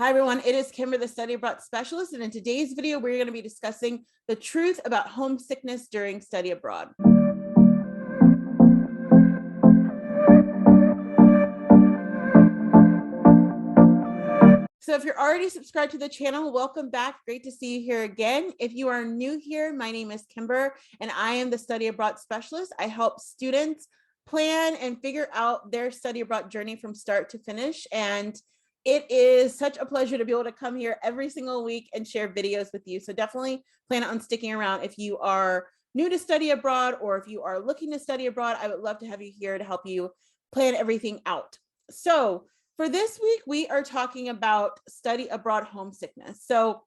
Hi everyone, it is Kimber, the Study Abroad Specialist, and in today's video, we're going to be discussing the truth about homesickness during study abroad. So if you're already subscribed to the channel, welcome back. Great to see you here again. If you are new here, my name is Kimber, and I am the Study Abroad Specialist. I help students plan and figure out their study abroad journey from start to finish, and it is such a pleasure to be able to come here every single week and share videos with you. So definitely plan on sticking around if you are new to study abroad or if you are looking to study abroad. I would love to have you here to help you plan everything out. So for this week, we are talking about study abroad homesickness. So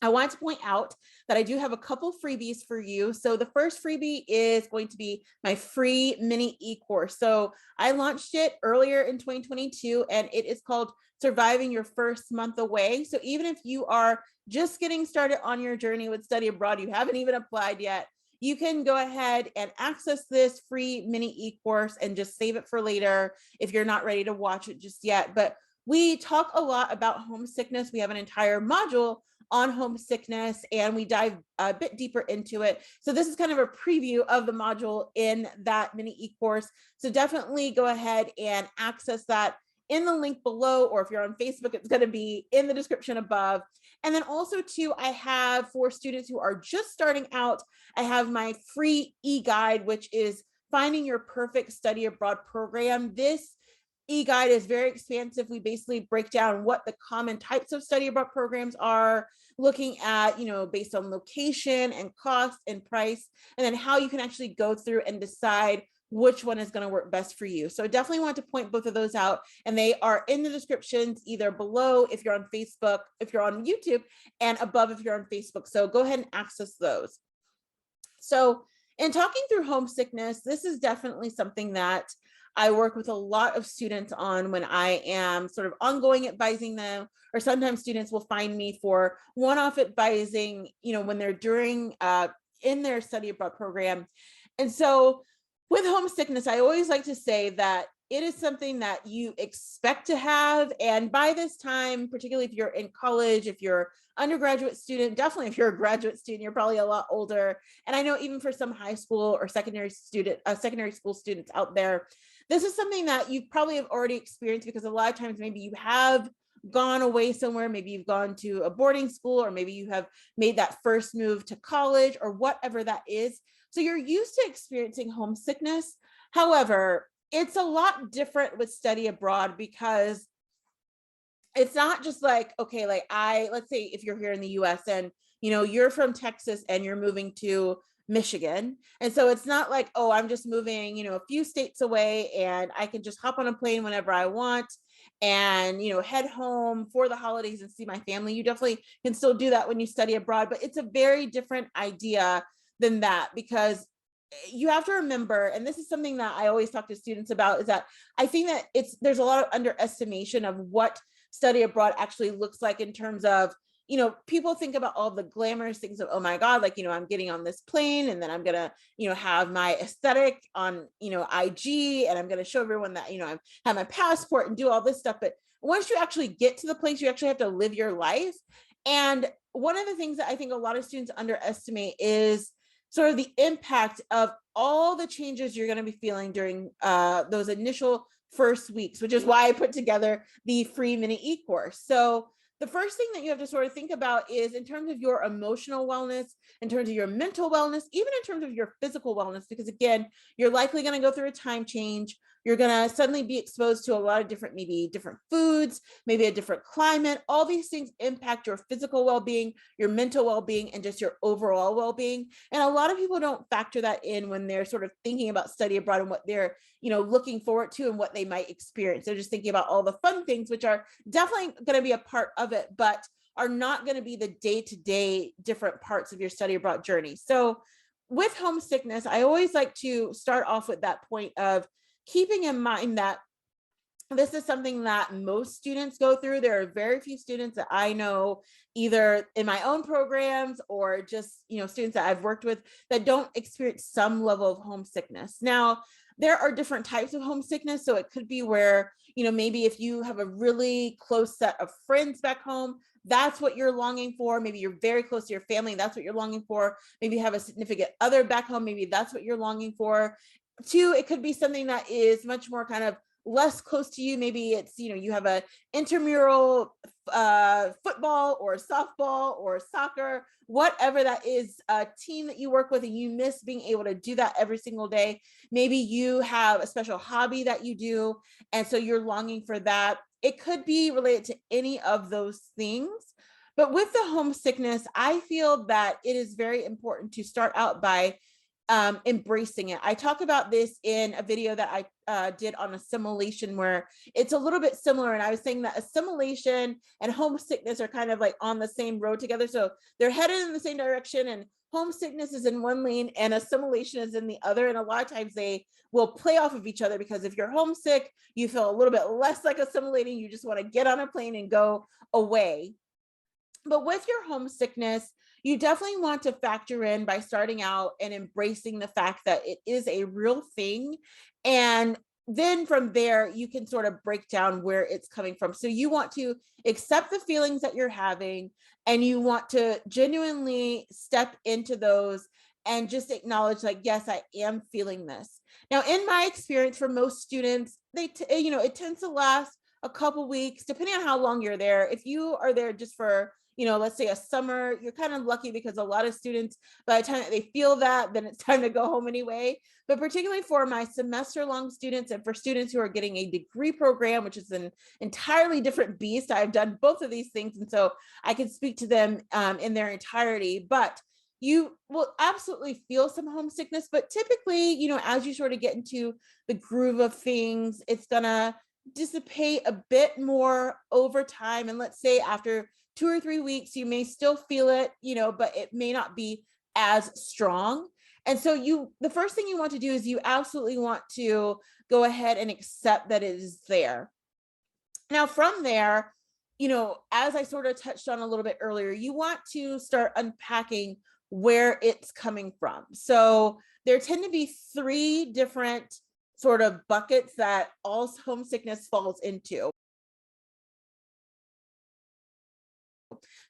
I want to point out that I do have a couple freebies for you. So the first freebie is going to be my free mini e-course. So I launched it earlier in 2022, and it is called Surviving Your First Month Away. So even if you are just getting started on your journey with study abroad, you haven't even applied yet, you can go ahead and access this free mini e-course and just save it for later if you're not ready to watch it just yet. But we talk a lot about homesickness. We have an entire module on homesickness, and we dive a bit deeper into it. So this is kind of a preview of the module in that mini e-course. So definitely go ahead and access that in the link below, or if you're on Facebook, it's going to be in the description above. And then also too, I have for students who are just starting out, I have my free e-guide, which is Finding Your Perfect Study Abroad Program. This e-guide is very expansive. We basically break down what the common types of study abroad programs are, looking at, based on location and cost and price, and then how you can actually go through and decide which one is going to work best for you. So definitely want to point both of those out, and they are in the descriptions either below if you're on Facebook, if you're on YouTube, and above if you're on Facebook. So go ahead and access those. So in talking through homesickness, this is definitely something that I work with a lot of students on when I am sort of ongoing advising them, or sometimes students will find me for one-off advising, when they're in their study abroad program. And so with homesickness, I always like to say that it is something that you expect to have. And by this time, particularly if you're in college, if you're undergraduate student, definitely if you're a graduate student, you're probably a lot older. And I know even for some high school or secondary school students out there, this is something that you probably have already experienced, because a lot of times maybe you have gone away somewhere, maybe you've gone to a boarding school, or maybe you have made that first move to college or whatever that is. So you're used to experiencing homesickness. However, it's a lot different with study abroad, because it's not just like, okay, like let's say if you're here in the US and, you're from Texas and you're moving to Michigan. And so it's not like, oh, I'm just moving, a few states away and I can just hop on a plane whenever I want and, head home for the holidays and see my family. You definitely can still do that when you study abroad, but it's a very different idea than that, because you have to remember, and this is something that I always talk to students about, is that I think that there's a lot of underestimation of what study abroad actually looks like in terms of, people think about all the glamorous things of, oh my God, like, I'm getting on this plane and then I'm going to, have my aesthetic on, IG, and I'm going to show everyone that, I have my passport and do all this stuff. But once you actually get to the place, you actually have to live your life. And one of the things that I think a lot of students underestimate is sort of the impact of all the changes you're going to be feeling during those initial first weeks, which is why I put together the free mini e-course. So the first thing that you have to sort of think about is in terms of your emotional wellness, in terms of your mental wellness, even in terms of your physical wellness, because again, you're likely going to go through a time change. You're going to suddenly be exposed to a lot of maybe different foods, maybe a different climate. All these things impact your physical well-being, your mental well-being, and just your overall well-being. And a lot of people don't factor that in when they're sort of thinking about study abroad and what they're, looking forward to and what they might experience. They're just thinking about all the fun things, which are definitely going to be a part of it, but are not going to be the day-to-day different parts of your study abroad journey. So with homesickness, I always like to start off with that point of keeping in mind that this is something that most students go through. There are very few students that I know, either in my own programs or just, students that I've worked with, that don't experience some level of homesickness. Now, there are different types of homesickness. So it could be where, maybe if you have a really close set of friends back home, that's what you're longing for. Maybe you're very close to your family, that's what you're longing for. Maybe you have a significant other back home, maybe that's what you're longing for. Two, it could be something that is much more kind of less close to you. Maybe it's, you have a intramural football or softball or soccer, whatever that is, a team that you work with, and you miss being able to do that every single day. Maybe you have a special hobby that you do, and so you're longing for that. It could be related to any of those things. But with the homesickness, I feel that it is very important to start out by embracing it. I talk about this in a video that I did on assimilation, where it's a little bit similar. And I was saying that assimilation and homesickness are kind of like on the same road together. So they're headed in the same direction, and homesickness is in one lane and assimilation is in the other. And a lot of times they will play off of each other, because if you're homesick, you feel a little bit less like assimilating. You just want to get on a plane and go away. But with your homesickness, you definitely want to factor in by starting out and embracing the fact that it is a real thing. And then from there, you can sort of break down where it's coming from. So you want to accept the feelings that you're having, and you want to genuinely step into those and just acknowledge, like, yes, I am feeling this. Now, in my experience, for most students, it tends to last a couple weeks, depending on how long you're there. If you are there just for, let's say a summer, you're kind of lucky, because a lot of students, by the time that they feel that, then it's time to go home anyway. But particularly for my semester-long students, and for students who are getting a degree program, which is an entirely different beast, I've done both of these things, and so I can speak to them in their entirety. But you will absolutely feel some homesickness, but typically, as you sort of get into the groove of things, it's gonna dissipate a bit more over time. And let's say after 2 or 3 weeks, you may still feel it, but it may not be as strong. And so the first thing you want to do is you absolutely want to go ahead and accept that it is there. Now, from there, as I sort of touched on a little bit earlier, you want to start unpacking where it's coming from. So there tend to be 3 different sort of buckets that all homesickness falls into.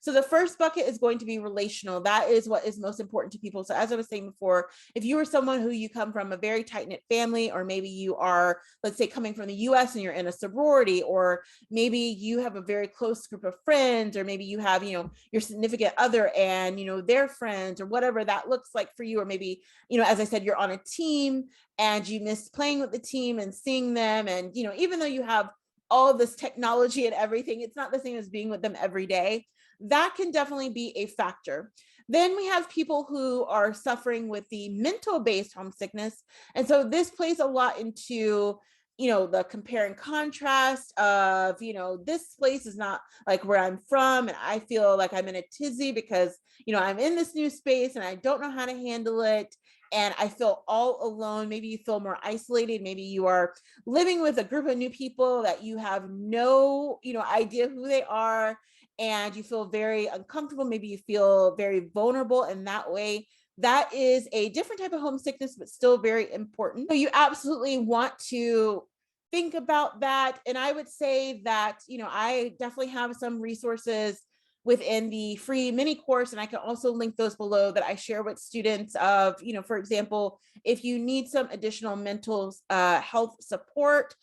So the first bucket is going to be relational. That is what is most important to people. So as I was saying before, if you are someone who you come from a very tight-knit family, or maybe you are, let's say, coming from the US and you're in a sorority, or maybe you have a very close group of friends, or maybe you have, your significant other and, their friends, or whatever that looks like for you. Or maybe, as I said, you're on a team and you miss playing with the team and seeing them. And, even though you have all of this technology and everything, it's not the same as being with them every day. That can definitely be a factor. Then we have people who are suffering with the mental-based homesickness. And so this plays a lot into, the compare and contrast of, this place is not like where I'm from, and I feel like I'm in a tizzy because, I'm in this new space and I don't know how to handle it. And I feel all alone. Maybe you feel more isolated. Maybe you are living with a group of new people that you have no, idea who they are, and you feel very uncomfortable. Maybe you feel very vulnerable in that way. That is a different type of homesickness, but still very important. So you absolutely want to think about that. And I would say that, I definitely have some resources within the free mini course, and I can also link those below, that I share with students of, for example, if you need some additional mental health support,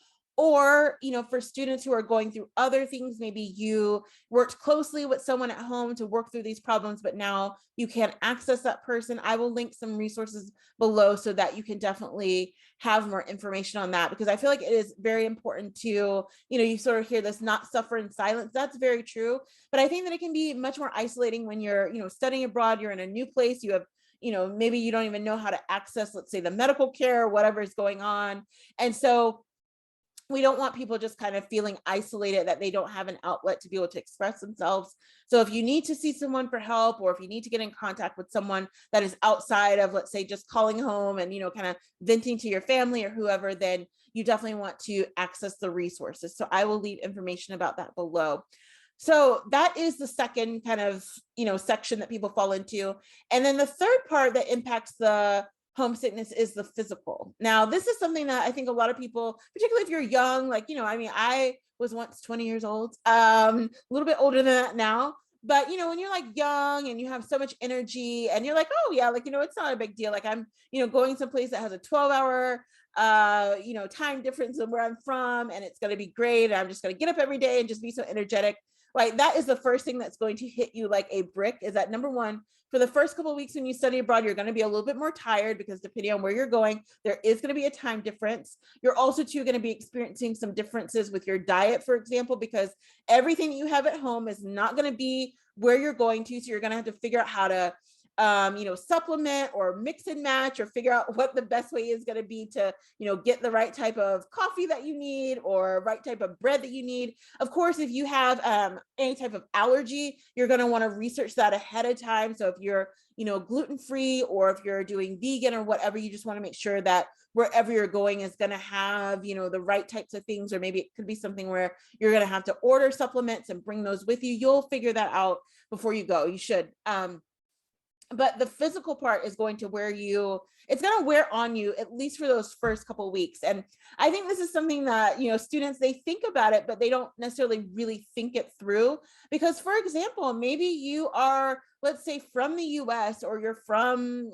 or, for students who are going through other things, maybe you worked closely with someone at home to work through these problems, but now you can't access that person. I will link some resources below so that you can definitely have more information on that, because I feel like it is very important to, you sort of hear this, not suffer in silence. That's very true. But I think that it can be much more isolating when you're, studying abroad, you're in a new place, you have, maybe you don't even know how to access, let's say, the medical care, or whatever is going on. And so we don't want people just kind of feeling isolated, that they don't have an outlet to be able to express themselves. So if you need to see someone for help, or if you need to get in contact with someone that is outside of, let's say, just calling home and, kind of venting to your family or whoever, then you definitely want to access the resources. So I will leave information about that below. So that is the second kind of, section that people fall into. And then the third part that impacts the homesickness is the physical. Now, this is something that I think a lot of people, particularly if you're young, like, I mean, I was once 20 years old, a little bit older than that now. But, when you're like young and you have so much energy and you're like, oh yeah, like, it's not a big deal. Like I'm, going someplace that has a 12-hour, time difference than where I'm from, and it's going to be great. And I'm just going to get up every day and just be so energetic. Like that is the first thing that's going to hit you like a brick, is that number one, for the first couple of weeks when you study abroad, you're going to be a little bit more tired because depending on where you're going, there is going to be a time difference. You're also too going to be experiencing some differences with your diet, for example, because everything that you have at home is not going to be where you're going to. So you're going to have to figure out how to supplement or mix and match, or figure out what the best way is going to be to, get the right type of coffee that you need or right type of bread that you need. Of course, if you have any type of allergy, you're going to want to research that ahead of time. So if you're, gluten-free, or if you're doing vegan or whatever, you just want to make sure that wherever you're going is going to have, the right types of things, or maybe it could be something where you're going to have to order supplements and bring those with you. You'll figure that out before you go. You should. But the physical part is going to it's going to wear on you, at least for those first couple of weeks. And I think this is something that, students, they think about it, but they don't necessarily really think it through. Because for example, maybe you are, let's say, from the US, or you're from,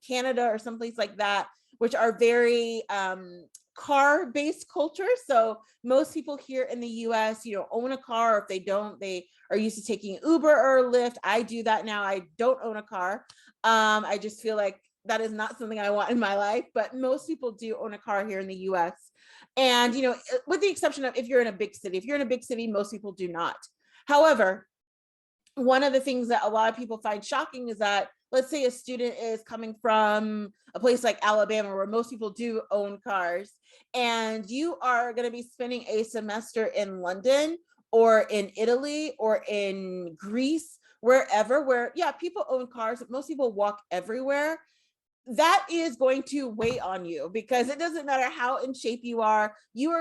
Canada or someplace like that, which are very car-based culture. So most people here in the US, own a car, or if they don't, they are used to taking Uber or Lyft. I do that now. I don't own a car. I just feel like that is not something I want in my life, but most people do own a car here in the US. And, with the exception of if you're in a big city. If you're in a big city, most people do not. However, one of the things that a lot of people find shocking is that, let's say a student is coming from a place like Alabama, where most people do own cars, and you are going to be spending a semester in London or in Italy or in Greece, wherever, where, yeah, people own cars, but most people walk everywhere. That is going to weigh on you, because it doesn't matter how in shape you are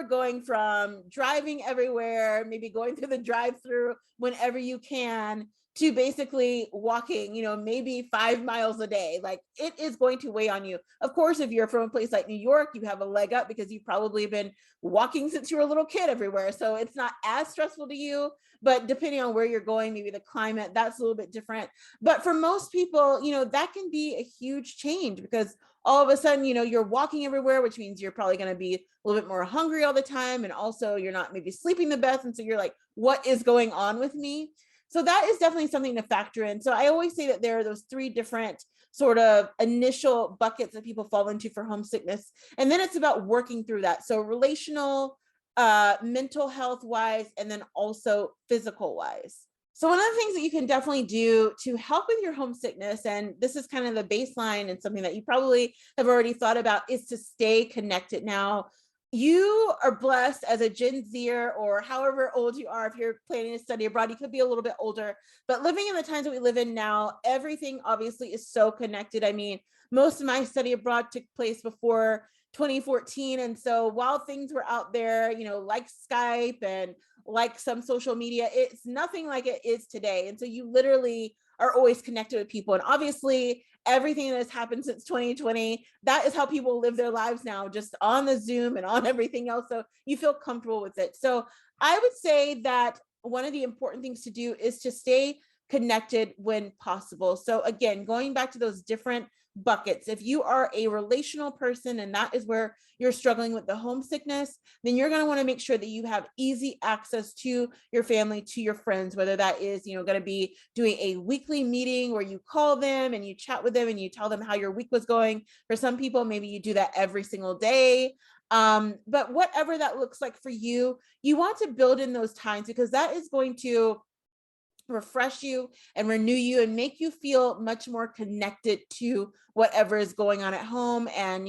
going from driving everywhere, maybe going through the drive-through whenever you can, to basically walking, maybe 5 miles a day. Like, it is going to weigh on you. Of course, if you're from a place like New York, you have a leg up because you've probably been walking since you were a little kid everywhere. So it's not as stressful to you, but depending on where you're going, maybe the climate, that's a little bit different. But for most people, that can be a huge change, because all of a sudden, you're walking everywhere, which means you're probably going to be a little bit more hungry all the time. And also you're not maybe sleeping the best. And so you're like, what is going on with me? So that is definitely something to factor in. So I always say that there are those three different sort of initial buckets that people fall into for homesickness. And then it's about working through that. So relational, mental health wise, and then also physical wise. So one of the things that you can definitely do to help with your homesickness, and this is kind of the baseline and something that you probably have already thought about, is to stay connected. Now, you are blessed as a Gen Zer, or however old you are. If you're planning to study abroad, you could be a little bit older, but living in the times that we live in now, everything obviously is so connected. I mean, most of my study abroad took place before 2014. And so while things were out there, like Skype and like some social media, it's nothing like it is today. And so you literally are always connected with people. And obviously everything that has happened since 2020, that is how people live their lives now, just on the Zoom and on everything else. So you feel comfortable with it. So I would say that one of the important things to do is to stay connected when possible. So again, going back to those different buckets, if you are a relational person and that is where you're struggling with the homesickness, then you're going to want to make sure that you have easy access to your family, to your friends, whether that is, going to be doing a weekly meeting where you call them and you chat with them and you tell them how your week was going. For some people, maybe you do that every single day. But whatever that looks like for you, you want to build in those times, because that is going to refresh you and renew you and make you feel much more connected to whatever is going on at home, and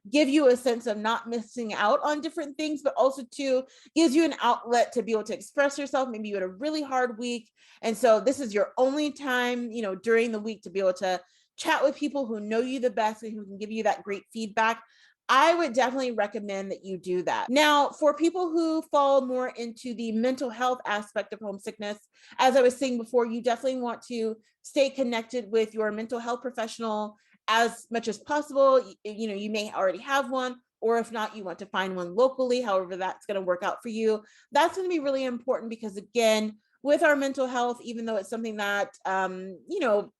give you a sense of not missing out on different things, but also too gives you an outlet to be able to express yourself. Maybe you had a really hard week, and so this is your only time during the week to be able to chat with people who know you the best and who can give you that great feedback. I would definitely recommend that you do that. Now, for people who fall more into the mental health aspect of homesickness, as I was saying before, you definitely want to stay connected with your mental health professional as much as possible. You may already have one, or if not, you want to find one locally, however that's going to work out for you. That's going to be really important because, again, with our mental health, even though it's something that,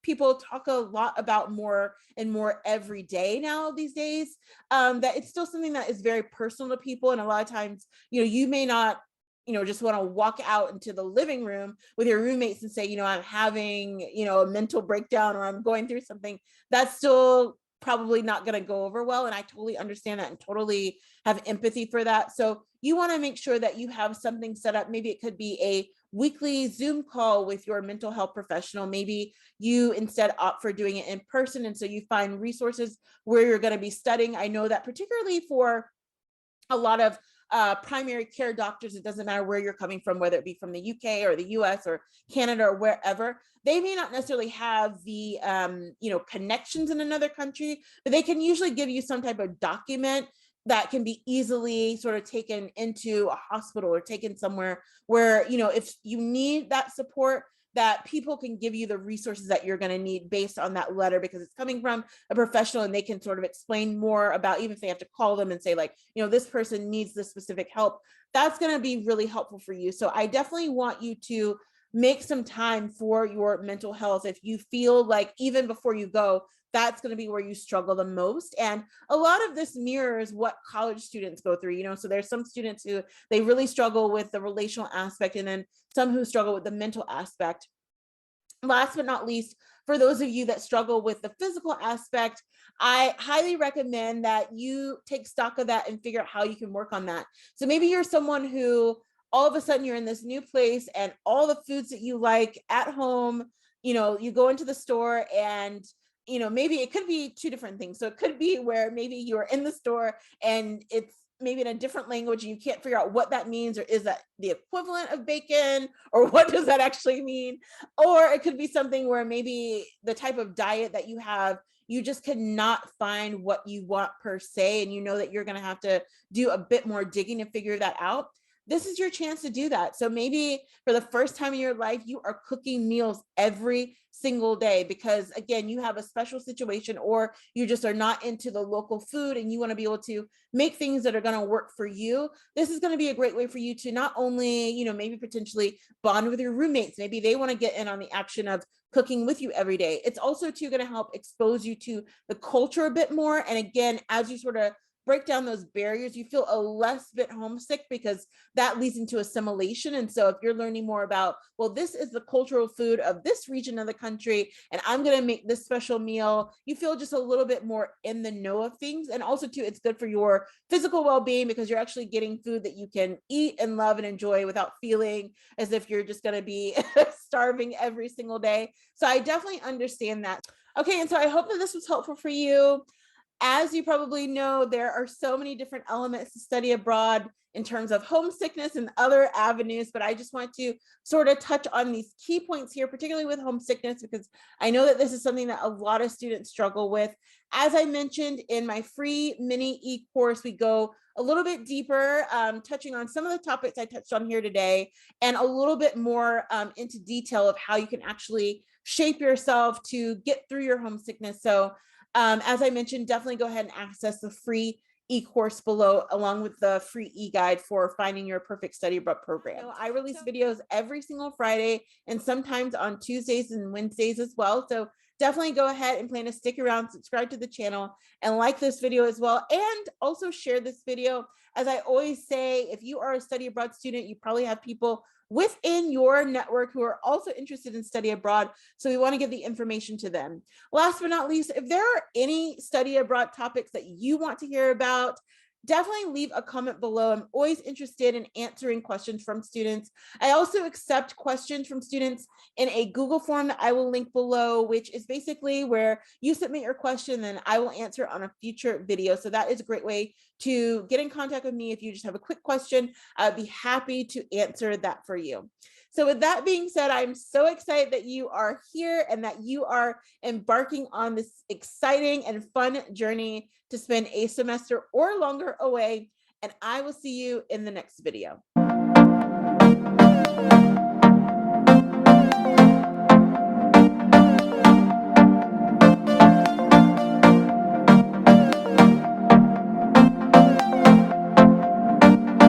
people talk a lot about more and more every day now these days, that it's still something that is very personal to people. And a lot of times, you may not, just want to walk out into the living room with your roommates and say, I'm having, a mental breakdown, or I'm going through something. That's still probably not going to go over well. And I totally understand that and totally have empathy for that. So you want to make sure that you have something set up. Maybe it could be a weekly Zoom call with your mental health professional. Maybe you instead opt for doing it in person. And so you find resources where you're going to be studying. I know that particularly for a lot of primary care doctors, it doesn't matter where you're coming from, whether it be from the UK or the US or Canada or wherever, they may not necessarily have the connections in another country, but they can usually give you some type of document that can be easily sort of taken into a hospital or taken somewhere where, if you need that support, that people can give you the resources that you're going to need based on that letter, because it's coming from a professional and they can sort of explain more about, even if they have to call them and say, like, this person needs this specific help, that's going to be really helpful for you. So I definitely want you to make some time for your mental health. If you feel like even before you go, that's going to be where you struggle the most. And a lot of this mirrors what college students go through, so there's some students who they really struggle with the relational aspect, and then some who struggle with the mental aspect. Last but not least, for those of you that struggle with the physical aspect, I highly recommend that you take stock of that and figure out how you can work on that. So maybe you're someone who all of a sudden you're in this new place and all the foods that you like at home, you go into the store and maybe it could be two different things. So it could be where maybe you're in the store and it's maybe in a different language and you can't figure out what that means, or is that the equivalent of bacon, or what does that actually mean? Or it could be something where maybe the type of diet that you have, you just cannot find what you want per se, and that you're going to have to do a bit more digging to figure that out. This is your chance to do that. So maybe for the first time in your life, you are cooking meals every single day because, again, you have a special situation, or you just are not into the local food and you want to be able to make things that are going to work for you. This is going to be a great way for you to not only, maybe potentially bond with your roommates. Maybe they want to get in on the action of cooking with you every day. It's also too going to help expose you to the culture a bit more. And again, as you sort of break down those barriers, you feel a less bit homesick, because that leads into assimilation. And so if you're learning more about, well, this is the cultural food of this region of the country, and I'm going to make this special meal, you feel just a little bit more in the know of things. And also too, it's good for your physical well-being, because you're actually getting food that you can eat and love and enjoy without feeling as if you're just going to be starving every single day. So I definitely understand that. Okay. And so I hope that this was helpful for you. As you probably know, there are so many different elements to study abroad in terms of homesickness and other avenues, but I just want to sort of touch on these key points here, particularly with homesickness, because I know that this is something that a lot of students struggle with. As I mentioned in my free mini e-course, we go a little bit deeper, touching on some of the topics I touched on here today, and a little bit more into detail of how you can actually shape yourself to get through your homesickness. So as I mentioned, definitely go ahead and access the free e-course below, along with the free e-guide for finding your perfect study abroad program. I release videos every single Friday, and sometimes on Tuesdays and Wednesdays as well. So definitely go ahead and plan to stick around, subscribe to the channel, and like this video as well. And also share this video. As I always say, if you are a study abroad student, you probably have people within your network who are also interested in study abroad. So we want to give the information to them. Last but not least, if there are any study abroad topics that you want to hear about, definitely leave a comment below. I'm always interested in answering questions from students. I also accept questions from students in a Google form that I will link below, which is basically where you submit your question and I will answer on a future video. So that is a great way to get in contact with me. If you just have a quick question, I'd be happy to answer that for you. So with that being said, I'm so excited that you are here and that you are embarking on this exciting and fun journey to spend a semester or longer away. And I will see you in the next video.